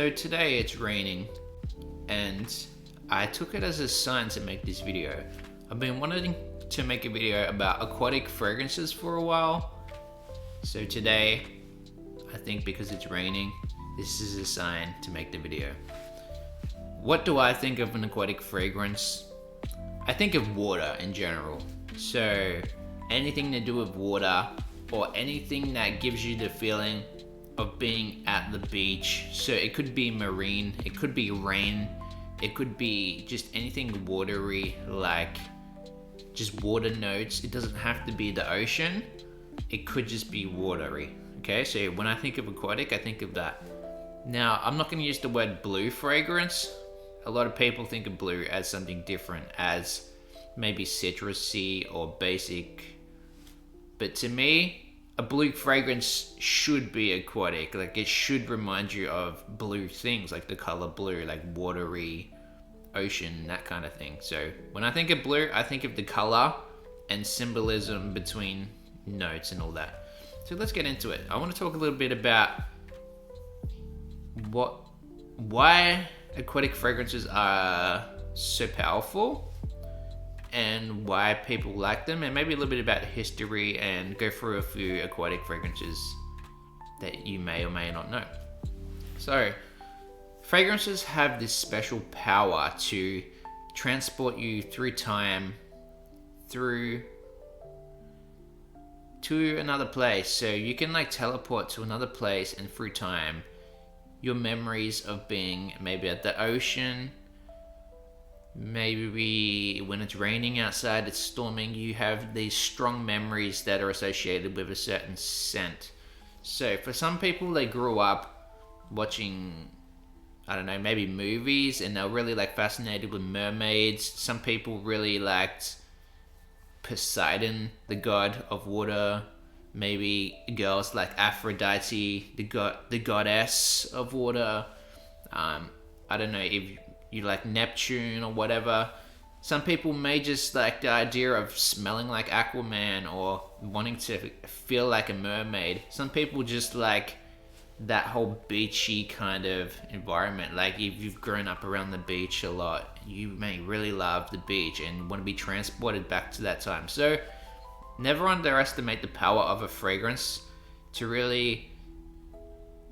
So today it's raining and I took it as a sign to make this video. I've been wanting to make a video about aquatic fragrances for a while. So today, I think because it's raining, this is a sign to make the video. What do I think of an aquatic fragrance? I think of water in general. So anything to do with water or anything that gives you the feeling of being at the beach. So it could be marine, it could be rain, it could be just anything watery, like just water notes. It doesn't have to be the ocean, it could just be watery. Okay, so when I think of aquatic, I think of that. Now, I'm not going to use the word blue fragrance. A lot of people think of blue as something different, as maybe citrusy or basic. But to me, a blue fragrance should be aquatic. Like, it should remind you of blue things, like the color blue, like watery, ocean, that kind of thing. So when I think of blue, I think of the color and symbolism between notes and all that. So let's get into it. I want to talk a little bit about why aquatic fragrances are so powerful and why people like them, and maybe a little bit about history, and go through a few aquatic fragrances that you may or may not know. So, fragrances have this special power to transport you through time, through to another place. So you can like teleport to another place and through time. Your memories of being maybe at the ocean, maybe when it's raining outside, it's storming, you have these strong memories that are associated with a certain scent. So for some people, they grew up watching, I don't know, maybe movies, and they're really like fascinated with mermaids. Some people really liked Poseidon, the god of water. Maybe girls like Aphrodite, the goddess of water. I don't know if you like Neptune or whatever. Some people may just like the idea of smelling like Aquaman or wanting to feel like a mermaid. Some people just like that whole beachy kind of environment. Like if you've grown up around the beach a lot, you may really love the beach and want to be transported back to that time. So never underestimate the power of a fragrance to really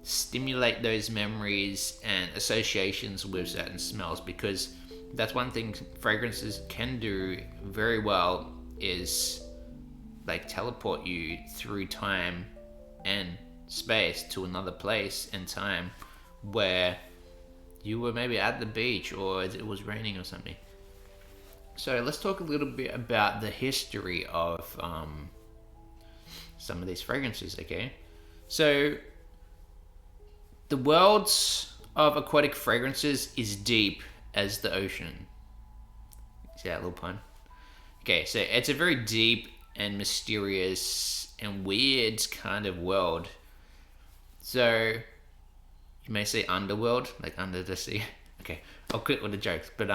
stimulate those memories and associations with certain smells, because that's one thing fragrances can do very well, is like teleport you through time and space to another place and time where you were maybe at the beach or it was raining or something. So let's talk a little bit about the history of some of these fragrances, okay? So the world of aquatic fragrances is deep as the ocean. See that little pun? Okay, so it's a very deep and mysterious and weird kind of world. So you may say underworld, like under the sea. Okay, I'll quit with the jokes, but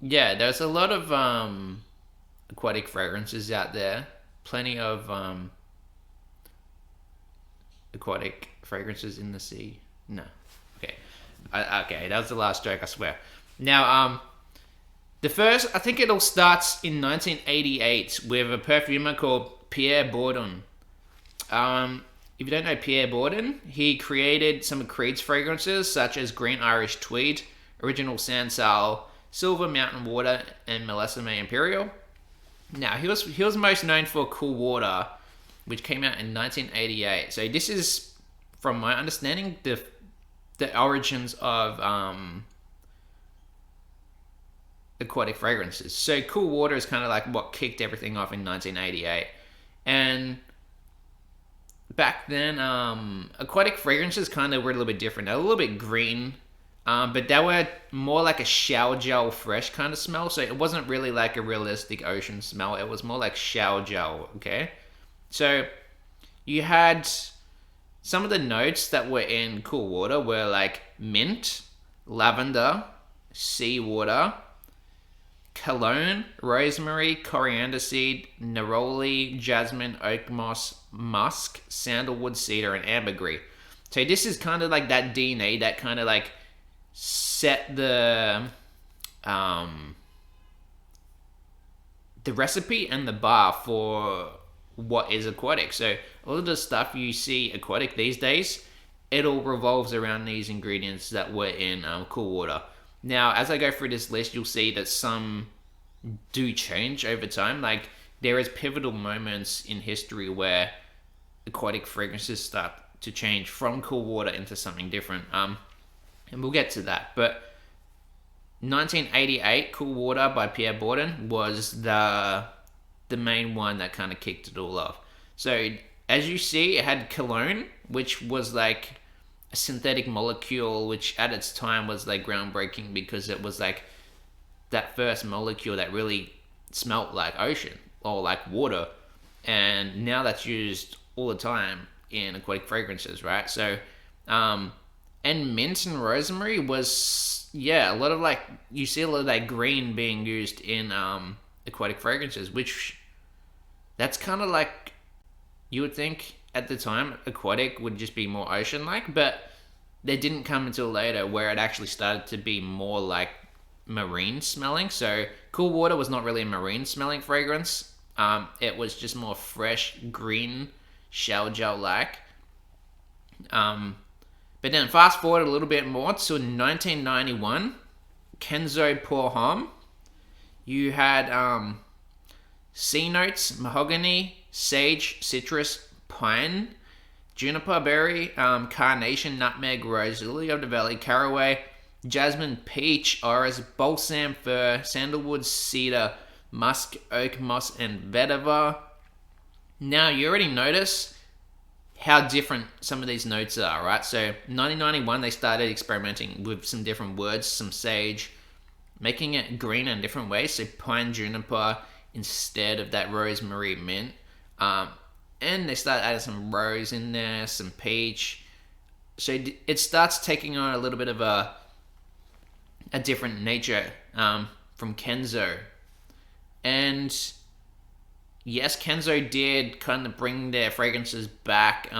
yeah, there's a lot of aquatic fragrances out there. Plenty of aquatic fragrances in the sea. No. Okay. Okay, that was the last joke, I swear. Now, the first, I think it all starts in 1988 with a perfumer called Pierre Bourdon. If you don't know Pierre Bourdon, he created some of Creed's fragrances, such as Green Irish Tweed, Original Sansal, Silver Mountain Water, and Millesime Imperial. Now, he was most known for Cool Water, which came out in 1988. So this is, from my understanding, the origins of aquatic fragrances. So Cool Water is kind of like what kicked everything off in 1988. And back then, aquatic fragrances kind of were a little bit different. They were a little bit green, but they were more like a shower gel fresh kind of smell. So it wasn't really like a realistic ocean smell. It was more like shower gel, okay? So you had some of the notes that were in Cool Water were like mint, lavender, seawater, cologne, rosemary, coriander seed, neroli, jasmine, oak moss, musk, sandalwood, cedar, and ambergris. So this is kind of like that DNA that kind of like set the recipe and the bar for what is aquatic. So a lot of the stuff you see aquatic these days, it all revolves around these ingredients that were in cool water. Now, as I go through this list, you'll see that some do change over time. Like there is pivotal moments in history where aquatic fragrances start to change from cool water into something different. And we'll get to that. But 1988, Cool Water by Pierre Bourdon was the main one that kind of kicked it all off. So as you see, it had cologne, which was like a synthetic molecule, which at its time was like groundbreaking because it was like that first molecule that really smelt like ocean or like water, and now that's used all the time in aquatic fragrances, right? So, and mint and rosemary was, yeah, a lot of like, you see a lot of that green being used in aquatic fragrances, which that's kind of like, you would think at the time aquatic would just be more ocean like, but they didn't come until later where it actually started to be more like marine smelling. So Cool Water was not really a marine smelling fragrance. It was just more fresh green shell gel like. But then fast forward a little bit more to 1991, Kenzo Pour Homme. You had sea notes, mahogany, sage, citrus, pine, juniper berry, carnation, nutmeg, rose, lily of the valley, caraway, jasmine, peach, orris, balsam, fir, sandalwood, cedar, musk, oak, moss, and vetiver. Now, you already notice how different some of these notes are, right? So 1991, they started experimenting with some different words, some sage, making it green in different ways. So pine, juniper instead of that rosemary, mint. And they started adding some rose in there, some peach. So it starts taking on a little bit of a different nature from Kenzo. And yes, Kenzo did kind of bring their fragrances back.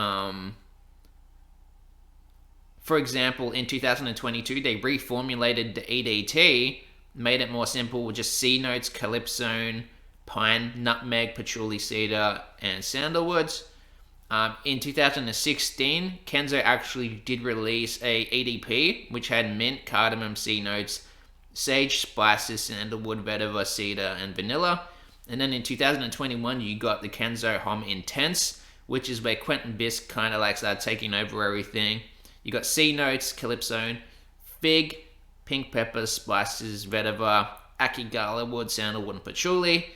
For example, in 2022, they reformulated the EDT, made it more simple with just C notes, calypsone, pine, nutmeg, patchouli, cedar, and sandalwoods. In 2016, Kenzo actually did release a EDP, which had mint, cardamom, C notes, sage, spices, sandalwood, vetiver, cedar, and vanilla. And then in 2021, you got the Kenzo Homme Intense, which is where Quentin Bisque kind of like started taking over everything. You got C notes, calypsone, fig, pink pepper, spices, vetiver, akigala wood, sandalwood, and patchouli.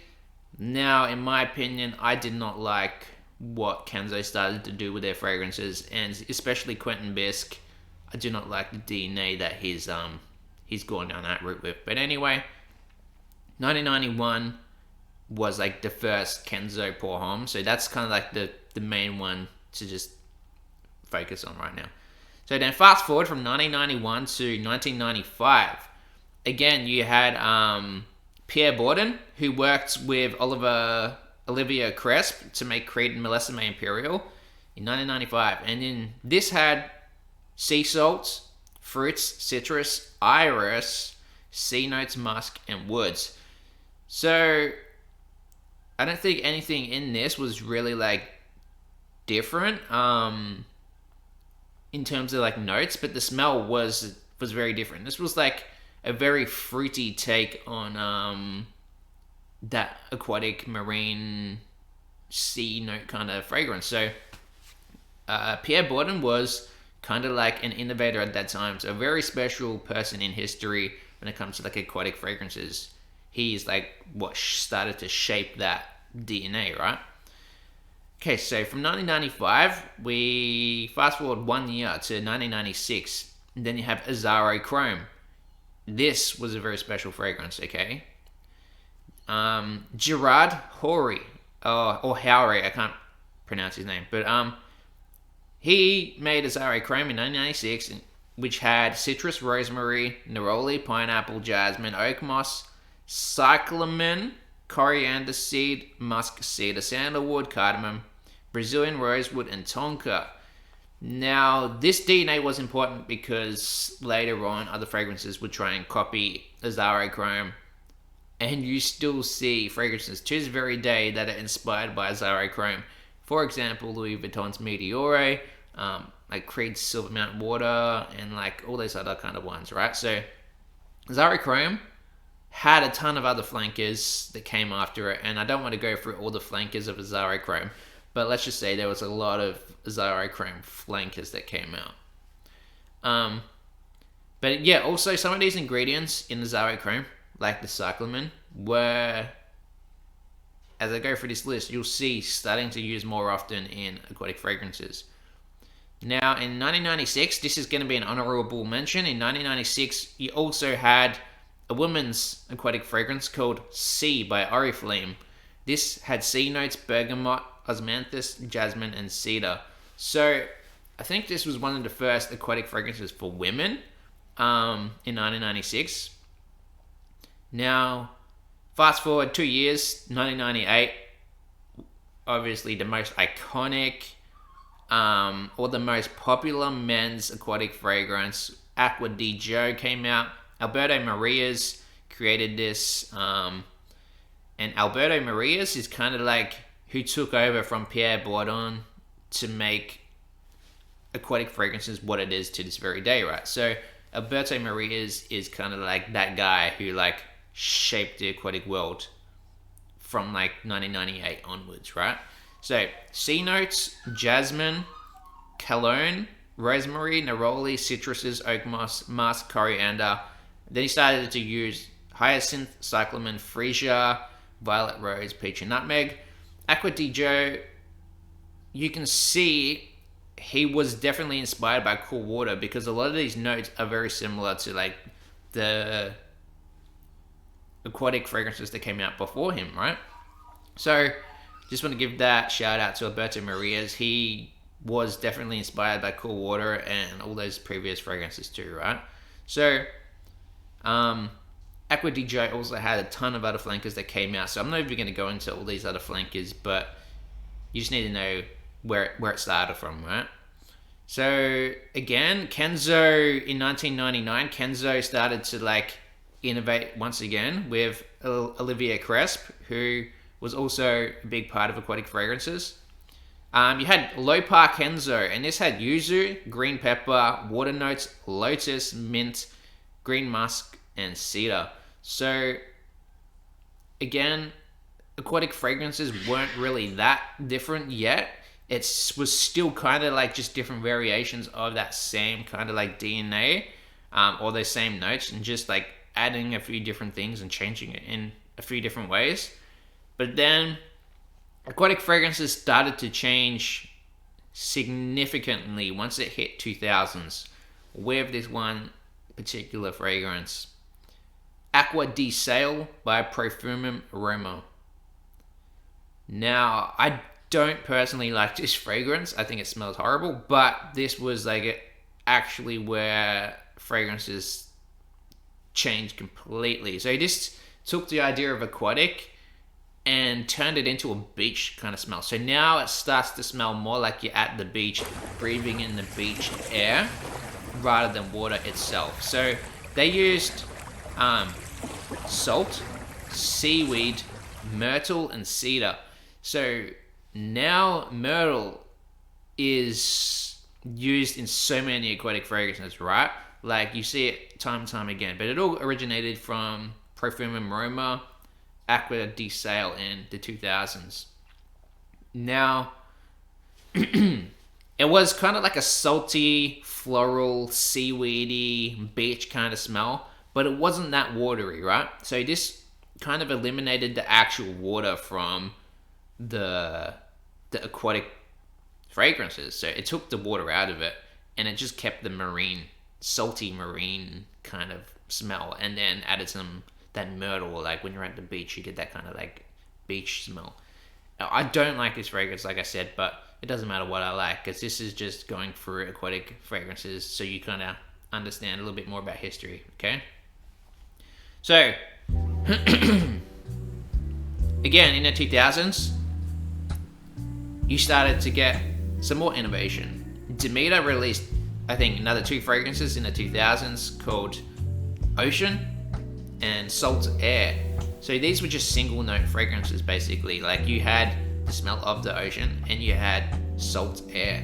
Now, in my opinion, I did not like what Kenzo started to do with their fragrances, and especially Quentin Bisque. I do not like the DNA that he's gone down that route with. But anyway, 1991 was like the first Kenzo Pour Homme, so that's kind of like the main one to just focus on right now. So then fast forward from 1991 to 1995. Again, you had Pierre Bourdon, who worked with Olivia Cresp to make Creed and Millesime Imperial in 1995. And then this had sea salts, fruits, citrus, iris, sea notes, musk, and woods. So I don't think anything in this was really like different in terms of like notes, but the smell was very different. This was like a very fruity take on that aquatic marine sea note kind of fragrance. So Pierre Bourdon was kind of like an innovator at that time, so a very special person in history when it comes to like aquatic fragrances. He's like what started to shape that DNA, right? Okay, so from 1995, we fast forward 1 year to 1996, and then you have Azaro Chrome. This was a very special fragrance, okay? Gerard Horry, or Howry, I can't pronounce his name, but he made Azaro Chrome in 1996, which had citrus, rosemary, neroli, pineapple, jasmine, oak moss, cyclamen, coriander seed, musk, cedar, sandalwood, cardamom, Brazilian rosewood, and tonka. Now, this DNA was important because later on, other fragrances would try and copy Azaro Chrome, and you still see fragrances to this very day that are inspired by Azaro Chrome. For example, Louis Vuitton's Meteore, like Creed's Silver Mountain Water, and like all those other kind of ones, right? So, Azaro Chrome had a ton of other flankers that came after it, and I don't want to go through all the flankers of Azaro Chrome, but let's just say there was a lot of Azaro Chrome flankers that came out. But yeah, also some of these ingredients in Azaro Chrome, like the cyclamen, were, as I go through this list, you'll see starting to use more often in aquatic fragrances. Now, in 1996, this is going to be an honorable mention. In 1996, you also had a woman's aquatic fragrance called Sea by Oriflame. This had sea notes, bergamot, osmanthus, jasmine, and cedar. So, I think this was one of the first aquatic fragrances for women in 1996. Now, fast forward 2 years, 1998, obviously the most iconic or the most popular men's aquatic fragrance, Aqua di Gio, came out. Alberto Marias created this, and Alberto Marias is kind of like who took over from Pierre Bourdon to make aquatic fragrances what it is to this very day, right? So Alberto Marias is kind of like that guy who like shaped the aquatic world from like 1998 onwards, right? So sea notes, jasmine, cologne, rosemary, neroli, citruses, oak moss, musk, coriander. Then he started to use hyacinth, cyclamen, freesia, violet rose, peach, and nutmeg. Aqua di Gio, you can see he was definitely inspired by cool water because a lot of these notes are very similar to like the aquatic fragrances that came out before him, right? So just want to give that shout out to Alberto Marias. He was definitely inspired by cool water and all those previous fragrances too, right? So Aqua di Gio also had a ton of other flankers that came out, so I'm not even going to go into all these other flankers, but you just need to know where it started from, right? So again, Kenzo in 1999, Kenzo started to like innovate once again with Olivier Cresp, who was also a big part of aquatic fragrances. You had Lopar Kenzo, and this had yuzu, green pepper, water notes, lotus, mint, green musk, and cedar. So again, aquatic fragrances weren't really that different yet. It was still kind of like just different variations of that same kind of like DNA, or those same notes, and just like adding a few different things and changing it in a few different ways. But then aquatic fragrances started to change significantly once it hit 2000s with this one particular fragrance, Aqua di Sale by Perfumum Aroma. Now, I don't personally like this fragrance. I think it smells horrible, but this was like actually where fragrances changed completely. So this took the idea of aquatic and turned it into a beach kind of smell. So now it starts to smell more like you're at the beach, breathing in the beach air rather than water itself. So they used salt, seaweed, myrtle, and cedar. So now myrtle is used in so many aquatic fragrances, right? Like you see it time and time again. But it all originated from Perfumum Aroma, Aqua di Sale in the 2000s. Now, it was kind of like a salty, floral, seaweedy, beach kind of smell, but it wasn't that watery, right? So this kind of eliminated the actual water from the aquatic fragrances. So it took the water out of it, and it just kept the marine, salty marine kind of smell, and then added some that myrtle, like when you're at the beach, you get that kind of like beach smell. Now, I don't like this fragrance, like I said, but it doesn't matter what I like, because this is just going through aquatic fragrances, so you kind of understand a little bit more about history, okay? So, again, in the 2000s, you started to get some more innovation. Demeter released, I think, another 2 fragrances in the 2000s called Ocean and Salt Air. So these were just single note fragrances basically. Like you had the smell of the ocean and you had salt air.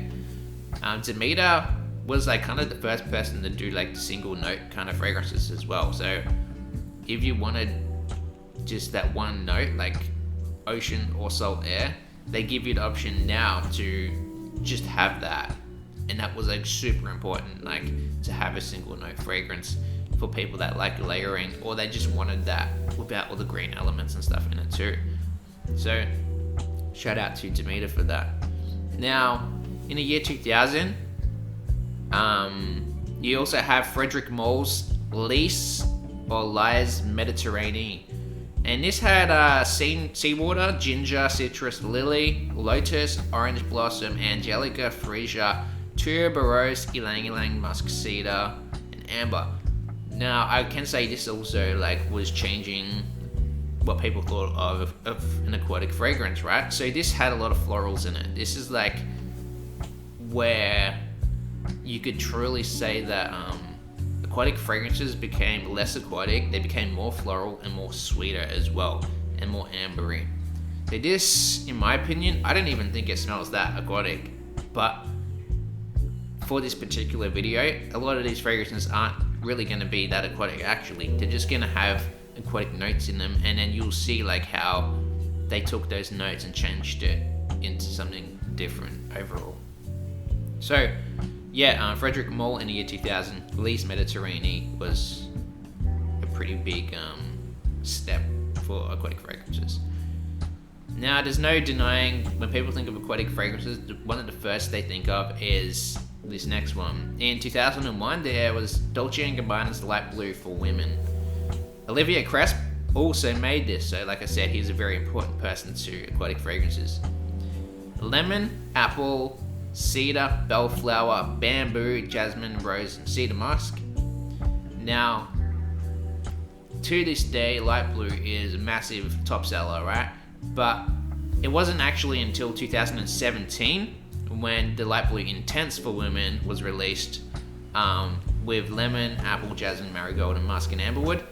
Demeter was like kind of the first person to do like single note kind of fragrances as well. So if you wanted just that one note, like ocean or salt air, they give you the option now to just have that. And that was like super important, like to have a single note fragrance for people that like layering, or they just wanted that without all the green elements and stuff in it too. So shout out to Demeter for that. Now in the year 2000, you also have Frederic Molle's Lys or Lys Mediterranean. And this had seawater, ginger, citrus, lily, lotus, orange blossom, angelica, freesia, tuberose, ylang ylang, musk cedar, and amber. Now I can say this also like was changing what people thought of an aquatic fragrance, right? So this had a lot of florals in it. This is like where you could truly say that aquatic fragrances became less aquatic. They became more floral and more sweeter as well, and more ambery. So this, in my opinion, I don't even think it smells that aquatic, but for this particular video, a lot of these fragrances aren't really going to be that aquatic actually. They're just going to have aquatic notes in them, and then you'll see like how they took those notes and changed it into something different overall. So yeah, Frederic Molle in the year 2000, Lys Mediterranean was a pretty big step for aquatic fragrances. Now, there's no denying when people think of aquatic fragrances, one of the first they think of is this next one. In 2001, there was Dolce & Gabbana's Light Blue for women. Olivier Cresp also made this, so like I said, he's a very important person to aquatic fragrances. Lemon, apple, cedar, bellflower, bamboo, jasmine, rose, and cedar musk. Now, to this day, Light Blue is a massive top seller, right? But it wasn't actually until 2017 when the Light Blue Intense for women was released, with lemon, apple, jasmine, marigold, and musk and amberwood.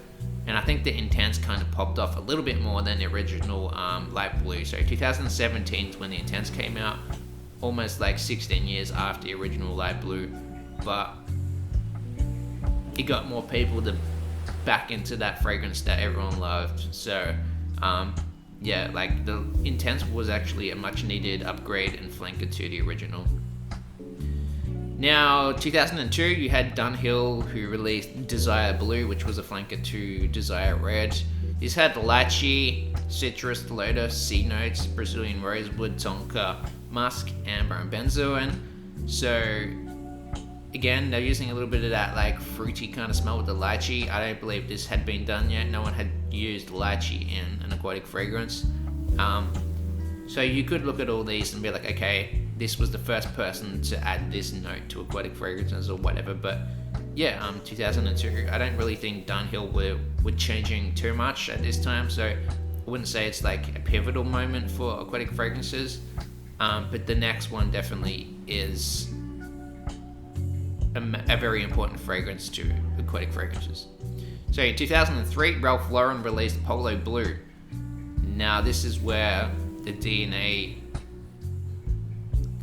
And I think the Intense kind of popped off a little bit more than the original Light Blue. So 2017 is when the Intense came out, almost like 16 years after the original Light Blue. But it got more people to back into that fragrance that everyone loved. So yeah, like the Intense was actually a much needed upgrade and flanker to the original. Now, 2002, you had Dunhill, who released Desire Blue, which was a flanker to Desire Red. This had lychee, citrus, lotus, sea notes, Brazilian rosewood, tonka, musk, amber, and benzoin. So, again, they're using a little bit of that like fruity kind of smell with the lychee. I don't believe this had been done yet. No one had used lychee in an aquatic fragrance. So you could look at all these and be like, okay, this was the first person to add this note to aquatic fragrances or whatever. But yeah, 2002, I don't really think Dunhill were changing too much at this time. So I wouldn't say it's like a pivotal moment for aquatic fragrances. But the next one definitely is a very important fragrance to aquatic fragrances. So in 2003, Ralph Lauren released Polo Blue. Now this is where the DNA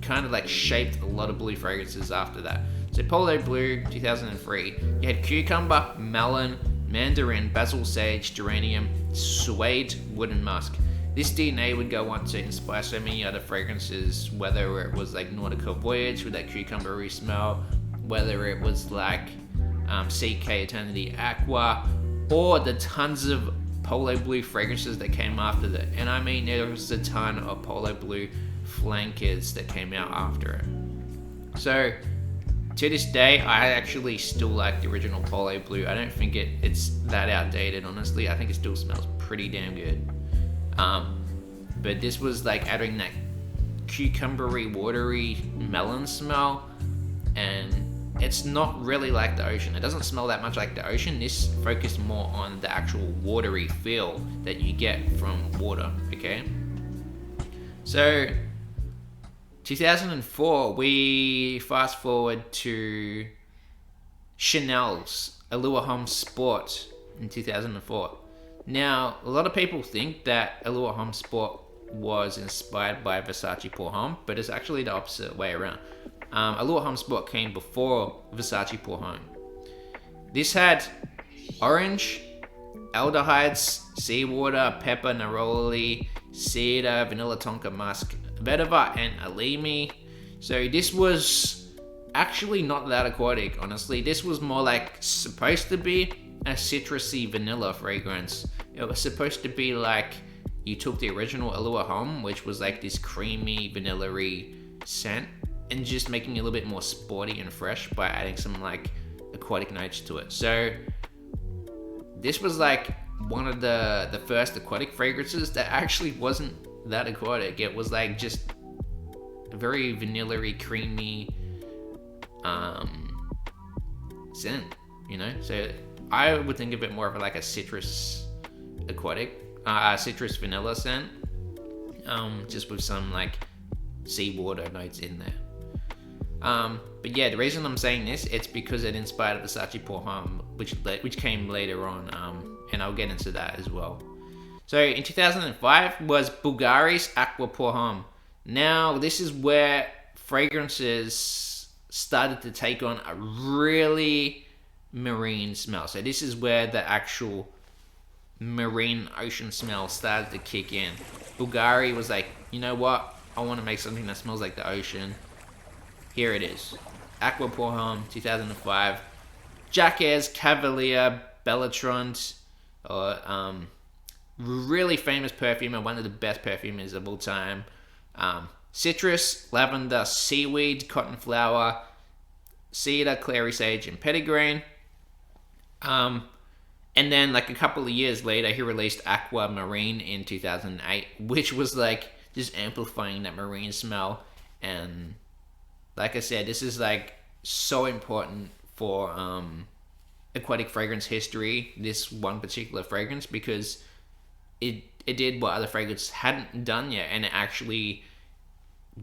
kind of like shaped a lot of blue fragrances after that. So Polo Blue, 2003, you had cucumber, melon, mandarin, basil sage, geranium, suede, wood, and musk. This DNA would go on to inspire so many other fragrances, whether it was like Nautical Voyage with that cucumbery smell, whether it was like CK Eternity Aqua, or the tons of Polo Blue fragrances that came after that. And I mean, there was a ton of Polo Blue flankers that came out after it. So to this day, I actually still like the original Polo Blue. I don't think it's that outdated, honestly. I think it still smells pretty damn good. But this was like adding that cucumbery, watery melon smell, and it's not really like the ocean. It doesn't smell that much like the ocean. This focused more on the actual watery feel that you get from water, okay? So 2004, we fast forward to Chanel's Allure Homme Sport in 2004. Now, a lot of people think that Allure Homme Sport was inspired by Versace Pour Homme, but it's actually the opposite way around. Allure Homme Sport came before Versace Pour Homme. This had orange, aldehydes, seawater, pepper, neroli, cedar, vanilla tonka musk, vetiver, and alimi. So this was actually not that aquatic, honestly. This was more like supposed to be a citrusy vanilla fragrance. It was supposed to be like you took the original Allure Homme, which was like this creamy vanilla-y scent, and just making it a little bit more sporty and fresh by adding some like aquatic notes to it. So this was like one of the first aquatic fragrances that actually wasn't that aquatic. It was like just a very vanilla-y, creamy scent, you know? So I would think of it more of like a citrus aquatic, citrus vanilla scent, just with some like seawater notes in there. But yeah, the reason I'm saying this, it's because it inspired Versace Pour Homme, which came later on, and I'll get into that as well. So in 2005 was Bulgari's Aqua Pour Homme. Now this is where fragrances started to take on a really marine smell. So this is where the actual marine ocean smell started to kick in. Bulgari was like, you know what? I want to make something that smells like the ocean. Here it is. Aqua Pour Homme, 2005. Jacques Cavalier Bellatron, really famous perfumer, one of the best perfumers of all time. Citrus, lavender, seaweed, cotton flower, cedar, clary sage, and petitgrain. And then like a couple of years later, he released Aqua Marine in 2008, which was like just amplifying that marine smell. And like I said, this is like so important for aquatic fragrance history, this one particular fragrance, because it did what other fragrances hadn't done yet, and it actually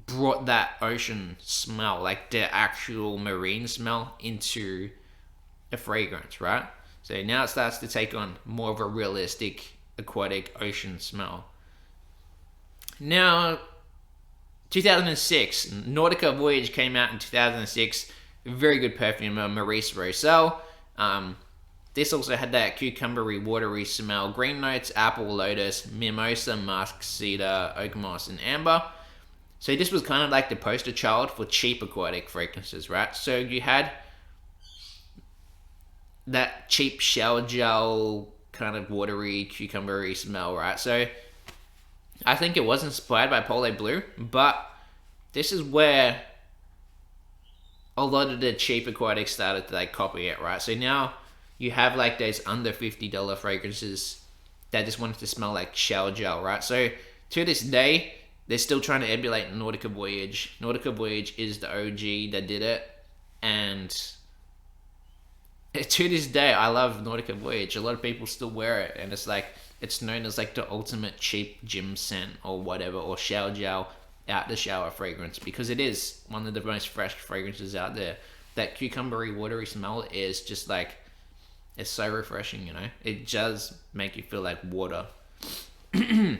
brought that ocean smell, like the actual marine smell, into a fragrance, right? So now it starts to take on more of a realistic aquatic ocean smell. Now, 2006, Nautica Voyage came out in 2006. Very good perfumer, Maurice Rossel. This also had that cucumbery, watery smell. Green notes, apple, lotus, mimosa, musk, cedar, oak moss, and amber. So this was kind of like the poster child for cheap aquatic fragrances, right? So you had that cheap shower gel, kind of watery, cucumbery smell, right? So I think it was inspired by Pole Blue, but this is where a lot of the cheap aquatics started to like copy it, right? So now you have like those under $50 fragrances that just wanted to smell like shower gel, right? So to this day, they're still trying to emulate Nautica Voyage. Nautica Voyage is the OG that did it, and to this day, I love Nautica Voyage. A lot of people still wear it, and it's like, it's known as like the ultimate cheap gym scent or whatever, or shower gel out the shower fragrance, because it is one of the most fresh fragrances out there. That cucumbery, watery smell is just like, it's so refreshing, you know? It does make you feel like water. I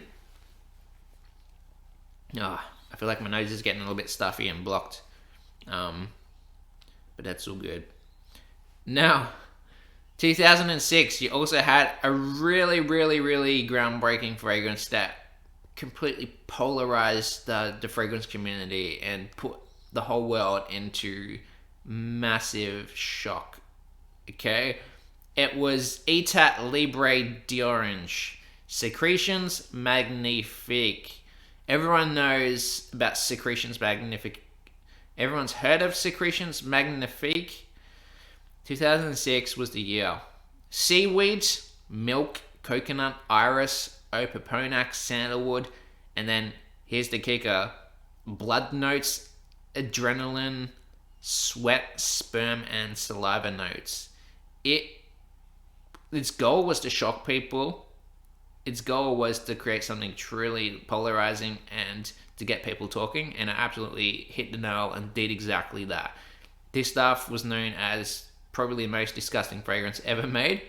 feel like my nose is getting a little bit stuffy and blocked. But that's all good. Now, 2006, you also had a really, really, really groundbreaking fragrance that completely polarized the fragrance community and put the whole world into massive shock. Okay? It was Etat Libre d'Orange. Secretions Magnifique. Everyone knows about Secretions Magnifique. Everyone's heard of Secretions Magnifique. 2006 was the year. Seaweed, milk, coconut, iris, opoponac, sandalwood, and then here's the kicker: blood notes, adrenaline, sweat, sperm, and saliva notes. Its goal was to shock people its goal was to create something truly polarizing and to get people talking, and it absolutely hit the nail and did exactly that. This stuff was known as probably the most disgusting fragrance ever made.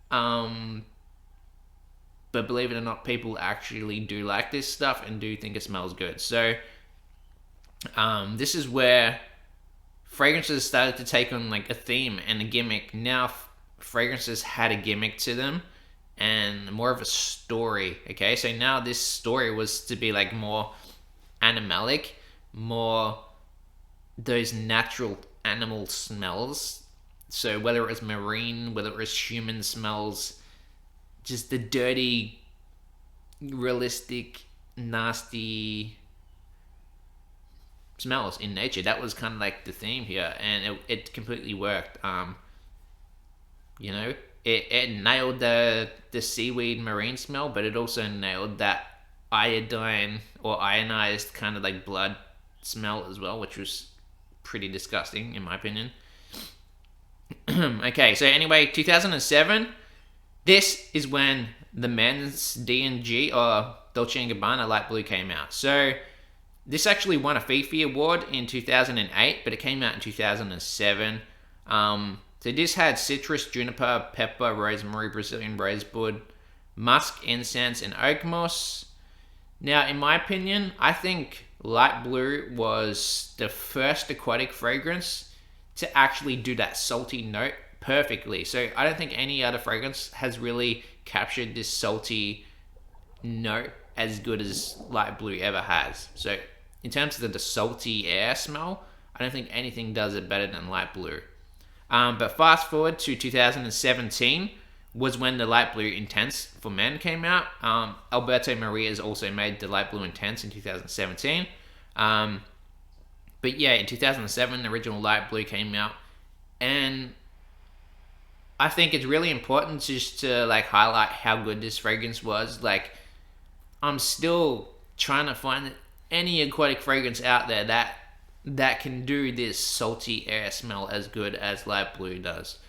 But believe it or not, people actually do like this stuff and do think it smells good. So this is where fragrances started to take on like a theme and a gimmick. Now fragrances had a gimmick to them and more of a story. Okay, so now this story was to be like more animalic, more those natural animal smells. So whether it was marine, whether it was human smells, just the dirty, realistic, nasty smells in nature. That was kind of like the theme here, and it completely worked. It nailed the seaweed marine smell, but it also nailed that iodine or ionized kind of like blood smell as well, which was pretty disgusting in my opinion. Okay, so anyway, 2007, this is when the men's D&G or Dolce & Gabbana Light Blue came out. So this actually won a Fifi Award in 2008, but it came out in 2007. So this had citrus, juniper, pepper, rosemary, Brazilian rosebud, musk, incense, and oak moss. Now, in my opinion, I think Light Blue was the first aquatic fragrance to actually do that salty note perfectly. So I don't think any other fragrance has really captured this salty note as good as Light Blue ever has. So in terms of the salty air smell, I don't think anything does it better than Light Blue. But fast forward to 2017 was when the Light Blue Intense for men came out. Alberto Maria's also made the Light Blue Intense in 2017. But yeah, in 2007, the original Light Blue came out. And I think it's really important just to like highlight how good this fragrance was. Like, I'm still trying to find any aquatic fragrance out there that can do this salty air smell as good as Light Blue does.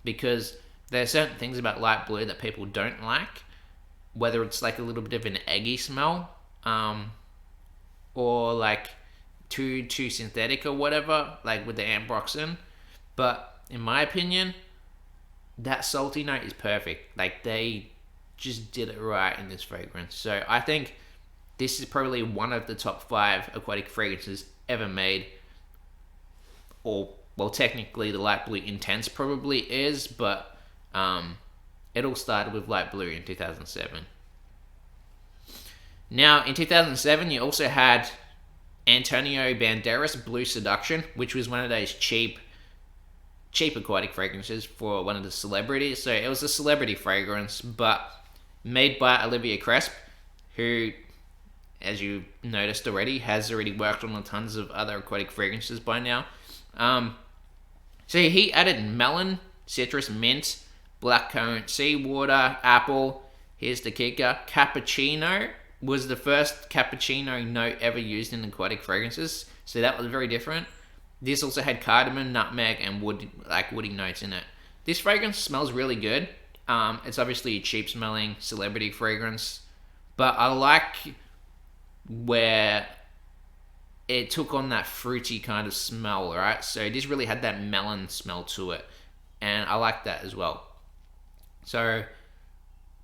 Because there are certain things about Light Blue that people don't like, whether it's like a little bit of an eggy smell, or like too synthetic or whatever, like with the ambroxan. But in my opinion, that salty note is perfect. Like, they just did it right in this fragrance. So I think this is probably one of the top 5 aquatic fragrances ever made. Or, well, technically the Light Blue Intense probably is, but it all started with Light Blue in 2007. Now, in 2007, you also had Antonio Banderas Blue Seduction, which was one of those cheap aquatic fragrances for one of the celebrities. So it was a celebrity fragrance, but made by Olivia Cresp, who, as you noticed already, has already worked on tons of other aquatic fragrances by now. So he added melon, citrus, mint, blackcurrant, seawater, apple. Here's the kicker: cappuccino was the first cappuccino note ever used in aquatic fragrances. So that was very different. This also had cardamom, nutmeg, and woody notes in it. This fragrance smells really good. It's obviously a cheap smelling celebrity fragrance, but I like where it took on that fruity kind of smell, right? So this really had that melon smell to it, and I like that as well. So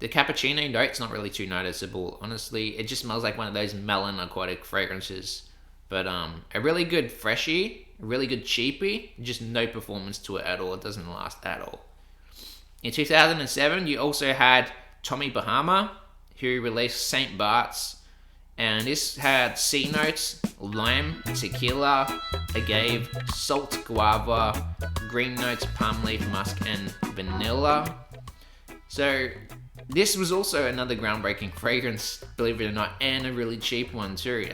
the cappuccino note's not really too noticeable, honestly. It just smells like one of those melon aquatic fragrances. But a really good freshie, a really good cheapie, just no performance to it at all. It doesn't last at all. In 2007, you also had Tommy Bahama, who released St. Bart's. And this had sea notes, lime, tequila, agave, salt, guava, green notes, palm leaf, musk, and vanilla. So this was also another groundbreaking fragrance, believe it or not, and a really cheap one too.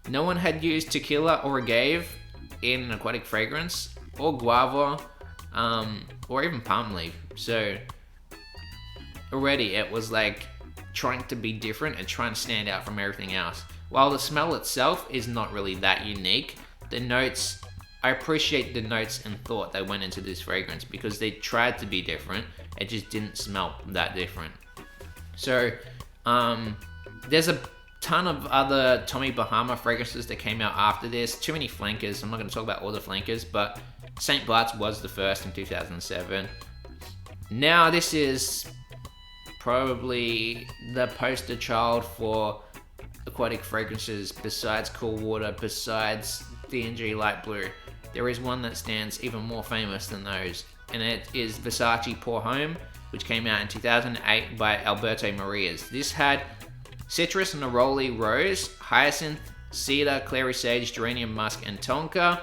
No one had used tequila or agave in an aquatic fragrance, or guava, or even palm leaf. So already it was like trying to be different and trying to stand out from everything else. While the smell itself is not really that unique, the notes, I appreciate the notes and thought that went into this fragrance because they tried to be different. It just didn't smell that different. So There's a ton of other Tommy Bahama fragrances that came out after this. Too many flankers. I'm not going to talk about all the flankers, but St. Bart's was the first in 2007. Now this is probably the poster child for aquatic fragrances besides Cool Water, besides D&G Light Blue. There is one that stands even more famous than those, and it is Versace Pour Homme, which came out in 2008 by Alberto Marias. This had citrus, neroli, rose, hyacinth, cedar, clary sage, geranium musk, and tonka.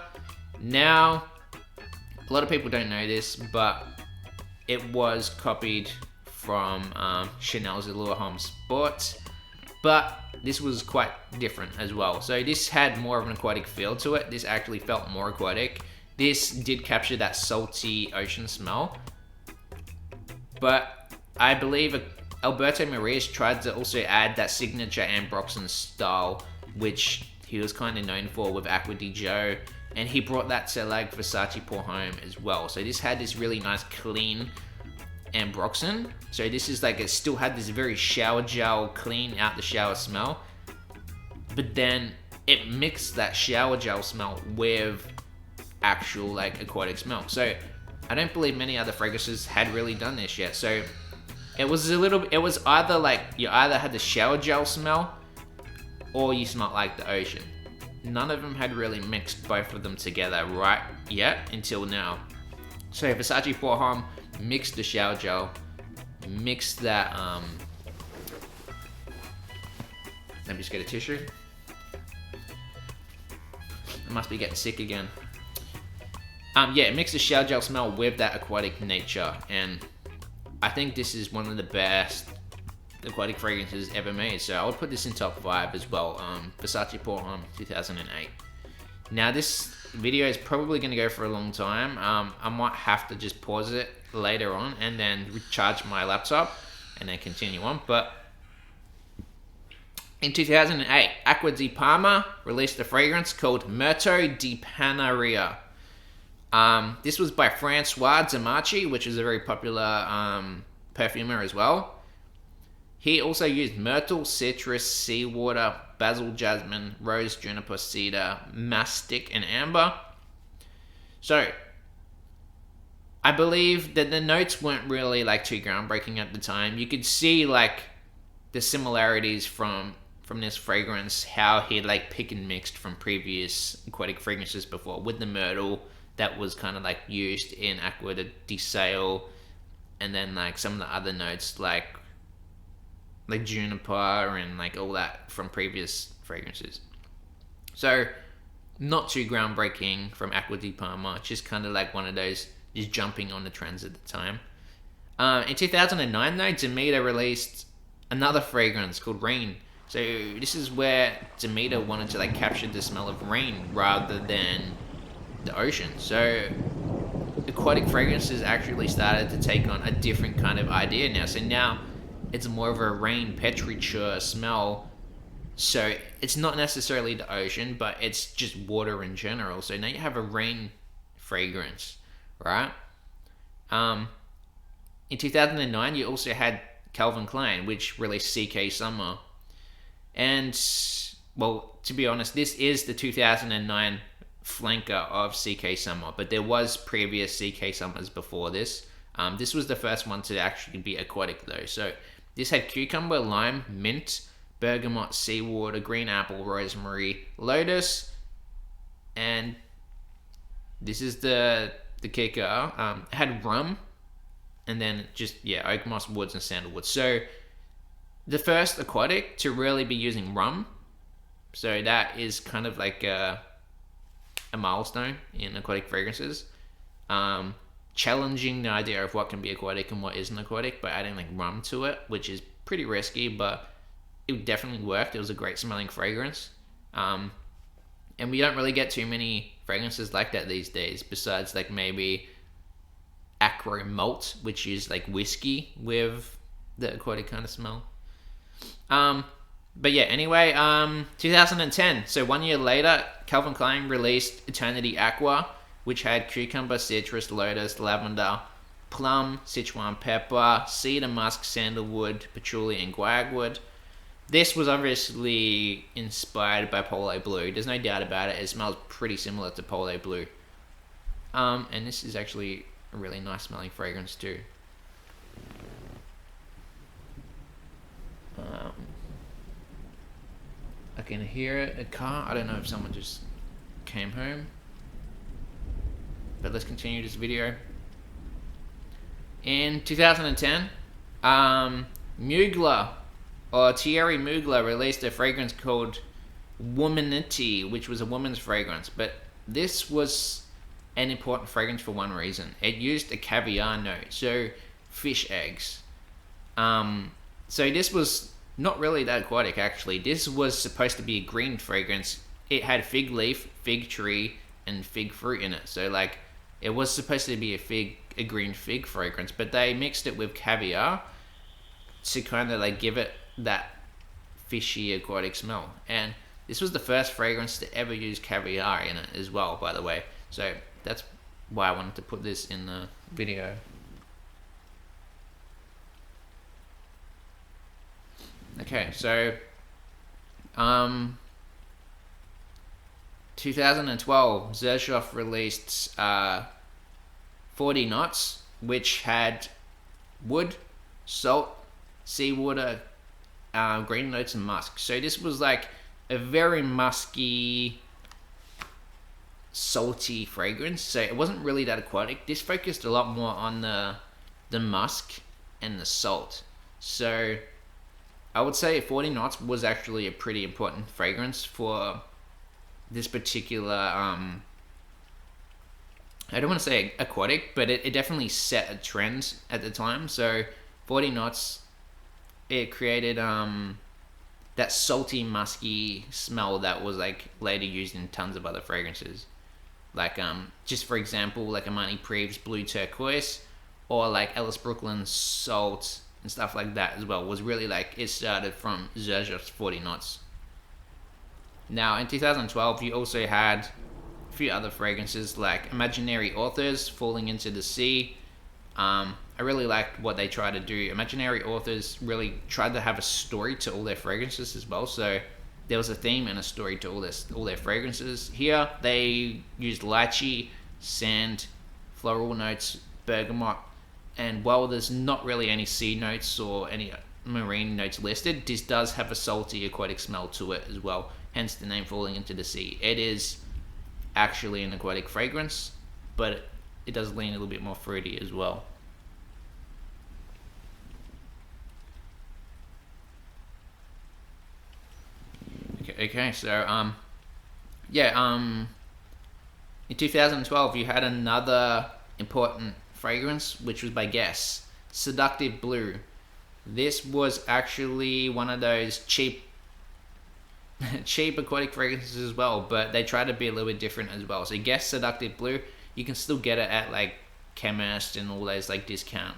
Now, a lot of people don't know this, but it was copied from Chanel's Allure Homme Sport, but this was quite different as well. So this had more of an aquatic feel to it. This actually felt more aquatic. This did capture that salty ocean smell, but I believe Alberto Marias tried to also add that signature Ambroxan style, which he was kind of known for with Aqua di Gio, and he brought that to like Versace Pour Homme as well. So this had this really nice clean Ambroxan. So this is like, it still had this very shower gel, clean out the shower smell, but then it mixed that shower gel smell with actual like aquatic smell. So I don't believe many other fragrances had really done this yet. So it was either like, you either had the shower gel smell or you smelled like the ocean. None of them had really mixed both of them together right yet until now. So Versace Pour Homme mixed the shower gel, mixed that, let me just get a tissue. I must be getting sick again. Yeah, it mixed the shower gel smell with that aquatic nature, and I think this is one of the best aquatic fragrances ever made. So I would put this in top 5 as well. Versace Pour Homme 2008. Now this video is probably going to go for a long time. I might have to just pause it later on and then recharge my laptop and then continue on. But in 2008, Acqua di Parma released a fragrance called Murto di Panaria. This was by Francois Zamachi, which is a very popular perfumer as well. He also used myrtle, citrus, seawater, basil, jasmine, rose, juniper, cedar, mastic, and amber. So, I believe that the notes weren't really like too groundbreaking at the time. You could see like the similarities from this fragrance, how he like pick and mixed from previous aquatic fragrances before, with the myrtle that was kind of like used in Aqua di Sale, and then like some of the other notes like juniper and like all that from previous fragrances. So not too groundbreaking from Acqua di Parma, just kind of like one of those just jumping on the trends at the time. In 2009 though, Demeter released another fragrance called Rain. So this is where Demeter wanted to like capture the smell of rain rather than the ocean. So aquatic fragrances actually started to take on a different kind of idea now. So now it's more of a rain petrichor smell. So it's not necessarily the ocean, but it's just water in general. So now you have a rain fragrance, right? In 2009, you also had Calvin Klein, which released CK Summer. And, well, to be honest, this is the 2009 flanker of CK Summer, but there was previous CK Summers before this. This was the first one to actually be aquatic though. So this had cucumber, lime, mint, bergamot, seawater, green apple, rosemary, lotus, and this is the kicker. It had rum, and then just oak moss, woods, and sandalwood. So the first aquatic to really be using rum. So that is kind of like a milestone in aquatic fragrances. Challenging the idea of what can be aquatic and what isn't aquatic by adding like rum to it, which is pretty risky, but it definitely worked. It was a great smelling fragrance. And we don't really get too many fragrances like that these days, besides like maybe Acro Malt, which is like whiskey with the aquatic kind of smell. But yeah, anyway, 2010, so 1 year later, Calvin Klein released Eternity Aqua, which had cucumber, citrus, lotus, lavender, plum, Sichuan pepper, cedar musk, sandalwood, patchouli, and guaiac wood. This was obviously inspired by Polo Blue. There's no doubt about it. It smells pretty similar to Polo Blue. And this is actually a really nice smelling fragrance too. I can hear a car. I don't know if someone just came home. But let's continue this video. In 2010, Mugler, or Thierry Mugler, released a fragrance called Womanity, which was a woman's fragrance. But this was an important fragrance for one reason. It used a caviar note, so fish eggs. So this was not really that aquatic, actually. This was supposed to be a green fragrance. It had fig leaf, fig tree, and fig fruit in it. So like, it was supposed to be a green fig fragrance, but they mixed it with caviar to kind of like give it that fishy aquatic smell. And this was the first fragrance to ever use caviar in it as well, by the way. So that's why I wanted to put this in the video. Okay, so 2012, Xerjoff released 40 Knots, which had wood, salt, seawater, green notes, and musk. So this was like a very musky, salty fragrance. So it wasn't really that aquatic. This focused a lot more on the musk and the salt. So I would say 40 Knots was actually a pretty important fragrance for this particular, I don't want to say aquatic, but it definitely set a trend at the time. So 40 Knots, it created that salty, musky smell that was like later used in tons of other fragrances. Like just for example, like Armani Prive's Blue Turquoise, or like Ellis Brooklyn's Salt, and stuff like that as well, was really like, it started from Xerjoff's 40 Knots. Now in 2012, you also had a few other fragrances like Imaginary Authors, Falling into the Sea. I really liked what they tried to do. Imaginary Authors really tried to have a story to all their fragrances as well. So there was a theme and a story to all their fragrances. Here they used lychee, sand, floral notes, bergamot, and while there's not really any sea notes or any marine notes listed, this does have a salty aquatic smell to it as well, hence the name Falling into the Sea. It is actually an aquatic fragrance, but it does lean a little bit more fruity as well. Okay, so in 2012 you had another important fragrance, which was by Guess, Seductive Blue. This was actually one of those cheap aquatic fragrances as well, but they tried to be a little bit different as well. So Guess Seductive Blue, you can still get it at like chemist and all those like discount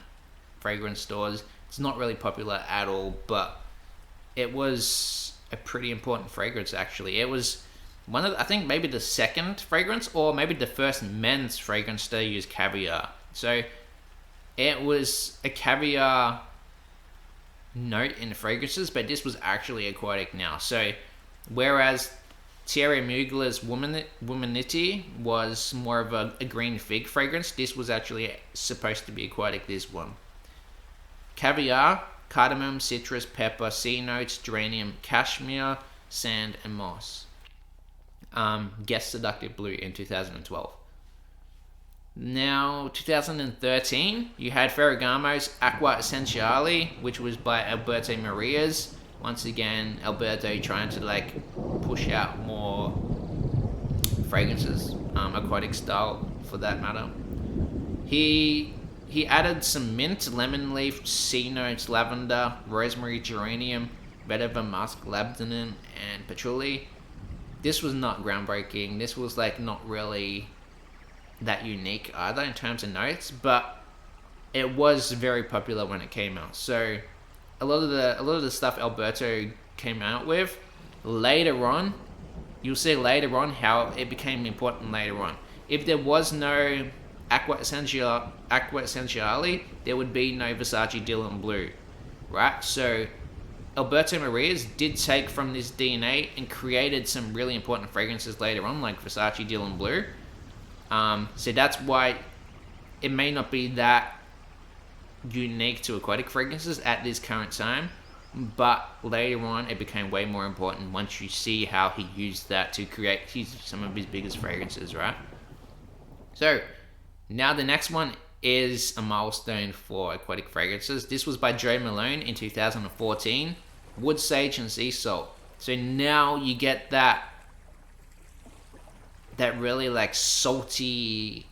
fragrance stores. It's not really popular at all, but it was a pretty important fragrance actually. It was one of I think maybe the second fragrance, or maybe the first men's fragrance to use caviar. So it was a caviar note in the fragrances, but this was actually aquatic now. So whereas Thierry Mugler's Womanity was more of a green fig fragrance, this was actually supposed to be aquatic, this one. Caviar, cardamom, citrus, pepper, sea notes, geranium, cashmere, sand, and moss. Guess Seductive Blue in 2012. Now, 2013, you had Ferragamo's Acqua Essenziale, which was by Alberto Marias. Once again, Alberto trying to like push out more fragrances, aquatic style for that matter. He added some mint, lemon leaf, sea notes, lavender, rosemary, geranium, vetiver, musk, labdanum, and patchouli. This was not groundbreaking. This was like not really that unique either in terms of notes, but it was very popular when it came out. So a lot of the stuff Alberto came out with later on, you'll see later on how it became important later on. If there was no Acqua Essenziale, there would be no Versace Dylan Blue, right? So Alberto Maria's did take from this DNA and created some really important fragrances later on, like Versace Dylan Blue. So that's why it may not be that unique to aquatic fragrances at this current time, but later on it became way more important once you see how he used that to create some of his biggest fragrances, right? So now the next one is a milestone for aquatic fragrances. This was by Joe Malone in 2014, Wood Sage and Sea Salt. So now you get that really like salty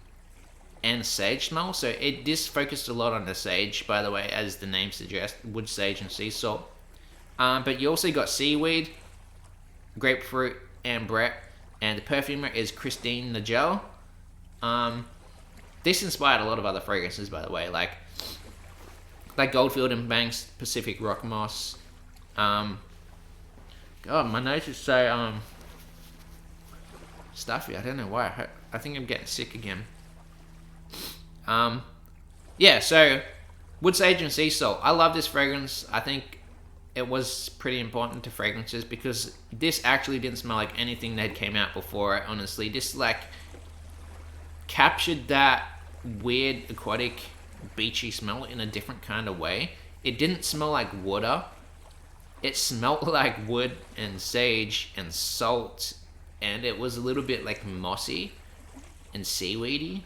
and sage smell. So this focused a lot on the sage, by the way, as the name suggests, wood sage and sea salt. But you also got seaweed, grapefruit, and Brett, and the perfumer is Christine Nagel. This inspired a lot of other fragrances, by the way, like Goldfield and Banks, Pacific Rock Moss. God, my nose is so stuffy. I don't know why. I think I'm getting sick again. Yeah, so Wood Sage and Sea Salt. I love this fragrance. I think it was pretty important to fragrances because this actually didn't smell like anything that came out before it, honestly. This like captured that weird aquatic beachy smell in a different kind of way. It didn't smell like water. It smelled like wood and sage and salt, and it was a little bit like mossy and seaweedy,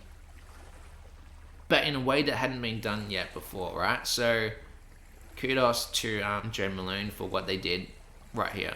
but in a way that hadn't been done yet before, right? So kudos to Joe Malone for what they did right here.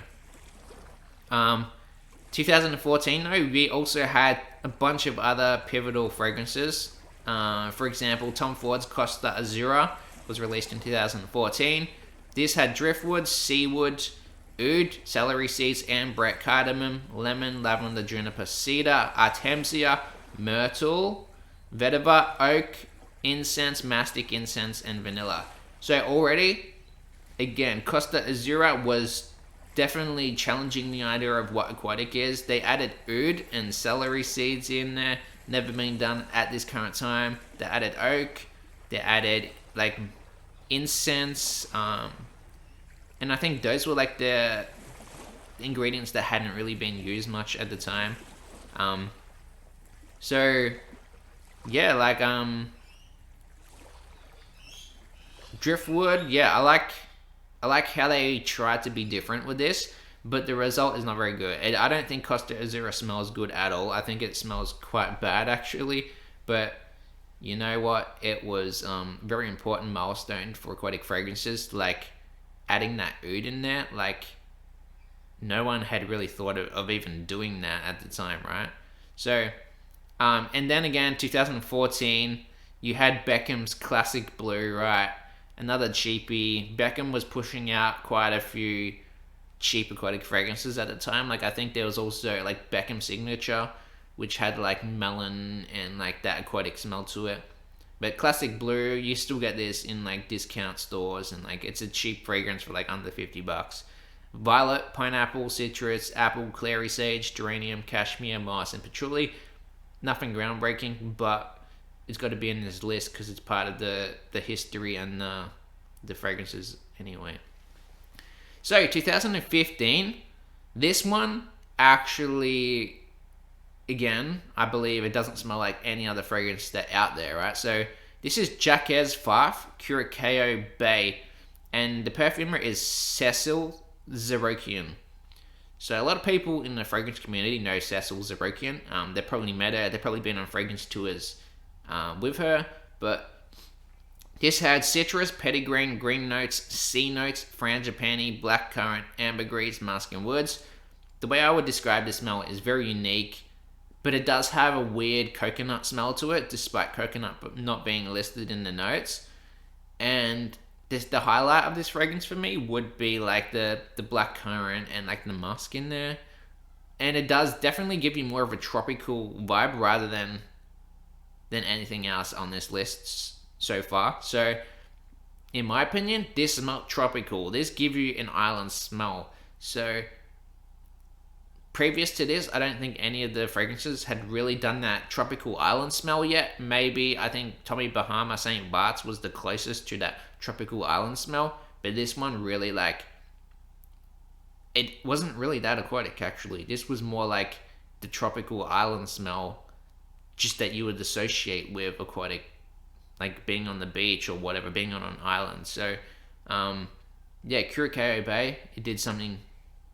2014 though, we also had a bunch of other pivotal fragrances. For example, Tom Ford's Costa Azura was released in 2014. This had driftwood, seawood, oud, celery seeds, ambrette, cardamom, lemon, lavender, juniper, cedar, artemisia, myrtle, vetiver, oak, incense, mastic incense, and vanilla. So already, again, Costa Azura was definitely challenging the idea of what aquatic is. They added oud and celery seeds in there, never been done at this current time. They added oak, they added like incense, and I think those were like the ingredients that hadn't really been used much at the time. So yeah, like driftwood, yeah, I like how they tried to be different with this, but the result is not very good. I don't think Costa Azura smells good at all. I think it smells quite bad actually, but you know what? It was very important milestone for aquatic fragrances, like adding that oud in there. Like no one had really thought of even doing that at the time, right? So, and then again, 2014, you had Beckham's Classic Blue, right? Another cheapie. Beckham was pushing out quite a few cheap aquatic fragrances at the time. Like I think there was also like Beckham Signature, which had like melon and like that aquatic smell to it. But Classic Blue, you still get this in like discount stores, and like it's a cheap fragrance for like under $50. Violet, pineapple, citrus, apple, clary sage, geranium, cashmere, moss, and patchouli. Nothing groundbreaking, but it's got to be in this list because it's part of the history and the fragrances anyway. So 2015, this one actually, again, I believe it doesn't smell like any other fragrance that's out there, right? So this is Jacques Fife, Curacao Bay, and the perfumer is Cecil Zerokian. So a lot of people in the fragrance community know Cecil Zerokian. They've probably met her. They've probably been on fragrance tours with her, but this had citrus, petitgrain, green notes, sea notes, frangipani, blackcurrant, ambergris, musk, and woods. The way I would describe the smell is very unique, but it does have a weird coconut smell to it, despite coconut not being listed in the notes. And the highlight of this fragrance for me would be like the blackcurrant and like the musk in there. And it does definitely give you more of a tropical vibe rather than anything else on this list so far. So in my opinion, this smelled tropical. This gives you an island smell. So previous to this, I don't think any of the fragrances had really done that tropical island smell yet. Maybe I think Tommy Bahama St. Bart's was the closest to that tropical island smell, but this one really like it wasn't really that aquatic actually. This was more like the tropical island smell, just that you would associate with aquatic, like being on the beach or whatever, being on an island. So, yeah, Curacao Bay, it did something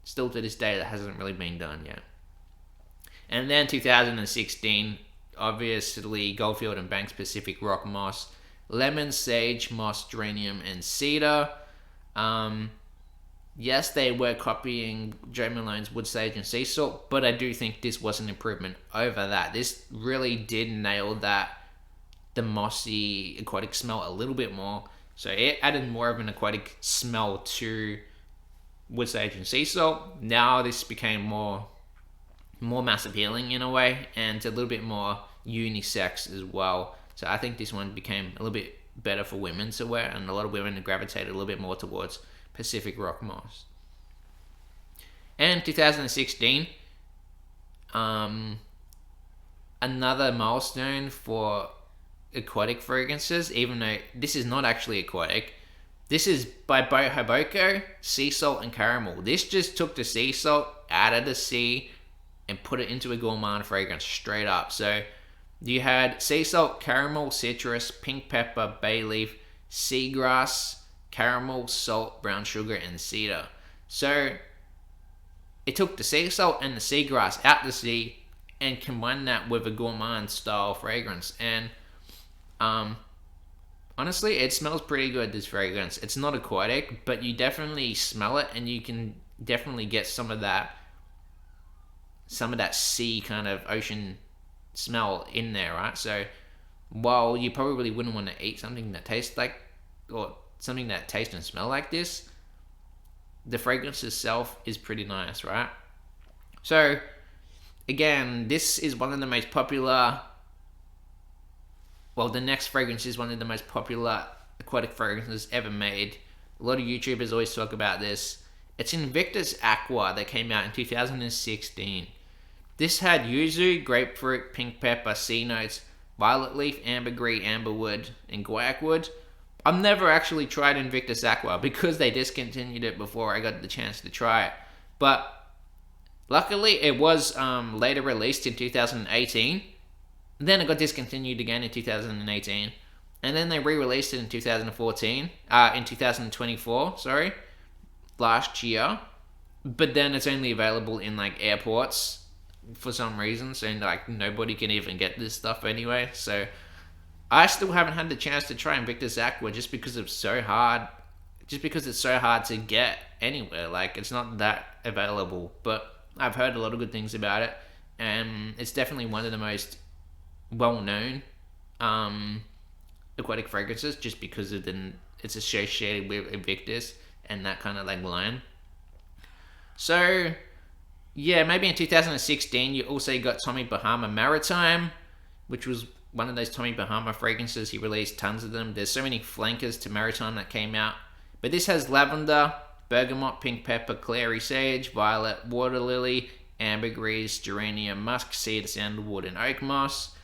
still to this day that hasn't really been done yet. And then 2016, obviously Goldfield and Banks Pacific Rock Moss, lemon, sage, moss, geranium, and cedar. Um, yes, they were copying Joe Malone's wood sage and sea salt, but I do think this was an improvement over that. This really did nail that the mossy aquatic smell a little bit more. So it added more of an aquatic smell to wood sage and sea salt. Now this became more mass appealing in a way, and a little bit more unisex as well. So I think this one became a little bit better for women to wear, and a lot of women gravitated a little bit more towards Pacific Rock Moss. And 2016, another milestone for aquatic fragrances, even though this is not actually aquatic. This is by Boho Boko, sea salt and caramel. This just took the sea salt out of the sea and put it into a gourmand fragrance straight up. So you had sea salt, caramel, citrus, pink pepper, bay leaf, seagrass, caramel, salt, brown sugar, and cedar. So it took the sea salt and the seagrass out the sea and combined that with a gourmand style fragrance. And honestly, it smells pretty good, this fragrance. It's not aquatic, but you definitely smell it, and you can definitely get some of that sea kind of ocean smell in there, right? So while you probably wouldn't want to eat something that tastes like, or something that tastes and smell like this, the fragrance itself is pretty nice, right? So again, this is one of the most popular, well, the next fragrance is one of the most popular aquatic fragrances ever made. A lot of YouTubers always talk about this. It's Invictus Aqua that came out in 2016. This had yuzu, grapefruit, pink pepper, sea notes, violet leaf, ambergris, amberwood, and guaiac wood. I've never actually tried Invictus Aqua because they discontinued it before I got the chance to try it. But luckily, it was later released in 2018. Then it got discontinued again in 2018. And then they re-released it in 2024, sorry, last year. But then it's only available in like airports for some reason, so like nobody can even get this stuff anyway. So I still haven't had the chance to try Invictus Aqua just because it's so hard. Just because it's so hard to get anywhere. Like, it's not that available. But I've heard a lot of good things about it, and it's definitely one of the most well-known aquatic fragrances, just because of it's associated with Invictus and that kind of like line. So yeah, maybe in 2016 you also got Tommy Bahama Maritime, which was one of those Tommy Bahama fragrances. He released tons of them. There's so many flankers to Maritime that came out, but this has lavender, bergamot, pink pepper, clary sage, violet, water lily, ambergris, geranium, musk, cedar, sandalwood, and oak moss.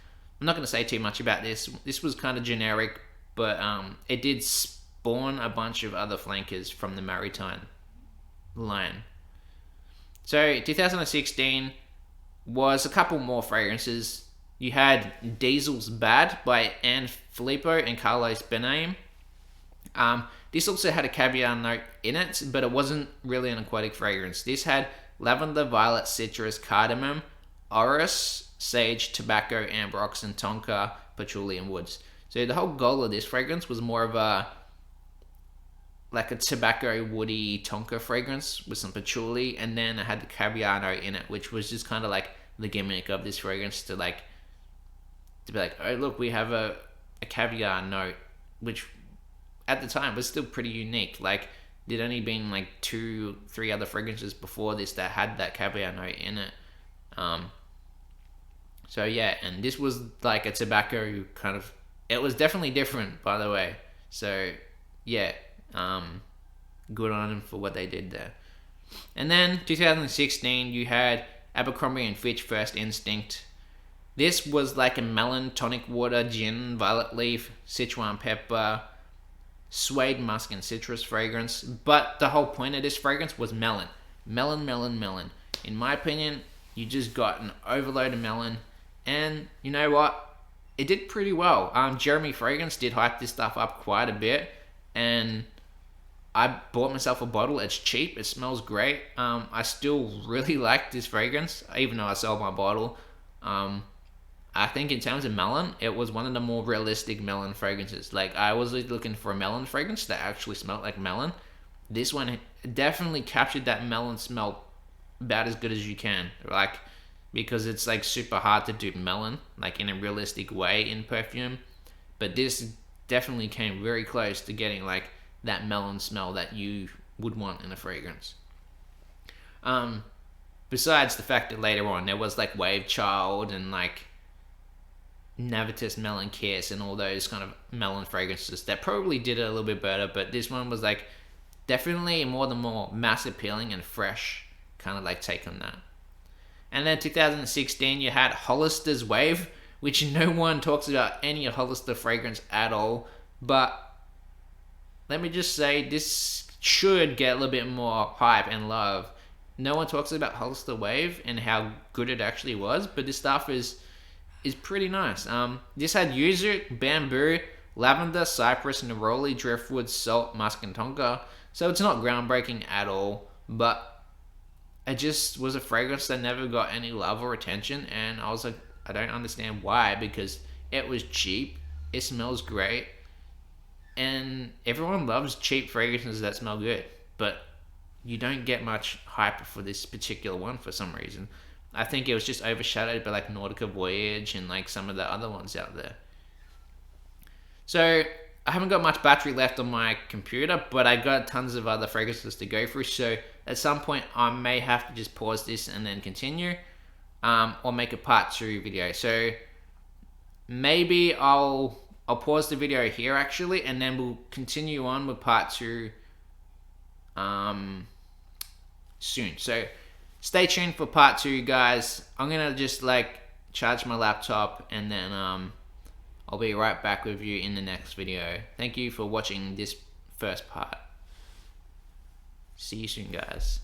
I'm not going to say too much about this. This was kind of generic, but it did spawn a bunch of other flankers from the Maritime line. So 2016 was a couple more fragrances. You had Diesel's Bad by Anne Filippo and Carlos Benaim. This also had a caviar note in it, but it wasn't really an aquatic fragrance. This had lavender, violet, citrus, cardamom, orris, sage, tobacco, amber oxen, tonka, patchouli, and woods. So the whole goal of this fragrance was more of a tobacco woody tonka fragrance with some patchouli, and then it had the caviar note in it, which was just kind of like the gimmick of this fragrance, to be like, oh look, we have a caviar note, which at the time was still pretty unique. Like, there'd only been like 2-3 other fragrances before this that had that caviar note in it. So yeah, and this was like a tobacco kind of, it was definitely different, by the way. So yeah, good on them for what they did there. And then 2016, you had Abercrombie and Fitch First Instinct. This was like a melon, tonic water, gin, violet leaf, Sichuan pepper, suede musk, and citrus fragrance. But the whole point of this fragrance was melon. melon, melon, melon. In my opinion, you just got an overload of melon, and you know what? It did pretty well. Jeremy Fragrance did hype this stuff up quite a bit, and I bought myself a bottle. It's cheap. It smells great. I still really like this fragrance, even though I sold my bottle. I think in terms of melon, it was one of the more realistic melon fragrances. Like, I was looking for a melon fragrance that actually smelled like melon. This one definitely captured that melon smell about as good as you can. Like, because it's like super hard to do melon, like in a realistic way in perfume. But this definitely came very close to getting like that melon smell that you would want in a fragrance. Besides the fact that later on there was like Wave Child and like Navitus Melon Kiss and all those kind of melon fragrances that probably did it a little bit better, but this one was like definitely more mass appealing and fresh kind of like take on that. And then 2016 you had Hollister's Wave, which no one talks about any Hollister fragrance at all, but let me just say this should get a little bit more hype and love. No one talks about Hollister Wave and how good it actually was, but this stuff is pretty nice. This had yuzu, bamboo, lavender, cypress, neroli, driftwood, salt, musk, and tonka. So it's not groundbreaking at all, but it just was a fragrance that never got any love or attention, and I was like, I don't understand why, because it was cheap, it smells great, and everyone loves cheap fragrances that smell good, but you don't get much hype for this particular one for some reason. I think it was just overshadowed by like Nautica Voyage and like some of the other ones out there. So I haven't got much battery left on my computer, but I got tons of other fragrances to go through. So at some point I may have to just pause this and then continue, or make a part 2 video. So maybe I'll pause the video here actually, and then we'll continue on with part 2 soon. So stay tuned for part 2, guys. I'm gonna just like charge my laptop, and then I'll be right back with you in the next video. Thank you for watching this first part. See you soon, guys.